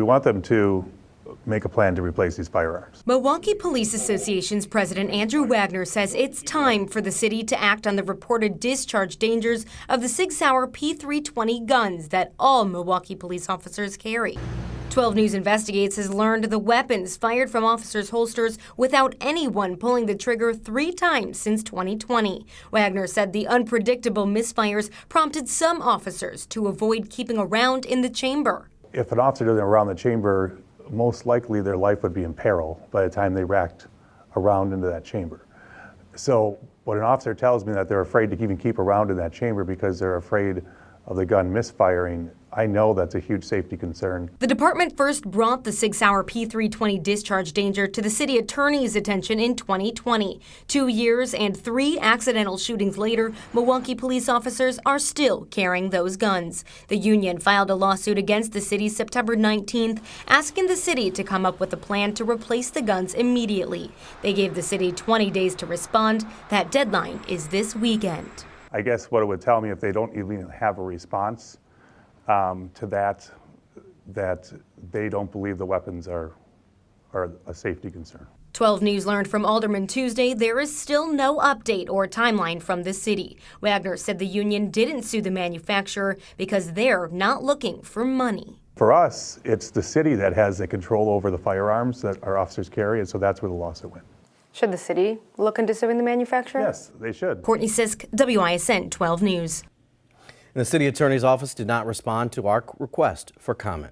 want them to make a plan to replace these firearms. Milwaukee Police Association's president Andrew Wagner says it's time for the city to act on the reported discharge dangers of the Sig Sauer P320 guns that all Milwaukee police officers carry. 12 News Investigates has learned the weapons fired from officers' holsters without anyone pulling the trigger 3 times since 2020. Wagner said the unpredictable misfires prompted some officers to avoid keeping a round in the chamber. If an officer doesn't around the chamber, most likely their life would be in peril by the time they racked a round into that chamber. So when an officer tells me that they're afraid to even keep a round in that chamber because they're afraid of the gun misfiring, I know that's a huge safety concern. The department first brought the Sig Sauer P320 discharge danger to the city attorney's attention in 2020. 2 years and 3 accidental shootings later, Milwaukee police officers are still carrying those guns. The union filed a lawsuit against the city September 19th, asking the city to come up with a plan to replace the guns immediately. They gave the city 20 days to respond. That deadline is this weekend. I guess what it would tell me if they don't even have a response to that they don't believe the weapons are a safety concern. 12 News learned from Alderman Tuesday there is still no update or timeline from the city. Wagner said the union didn't sue the manufacturer because they're not looking for money. For us, it's the city that has the control over the firearms that our officers carry, and so that's where the lawsuit went. Should the city look into suing the manufacturer? Yes, they should. Courtney Sisk, WISN 12 News. And the city attorney's office did not respond to our request for comment.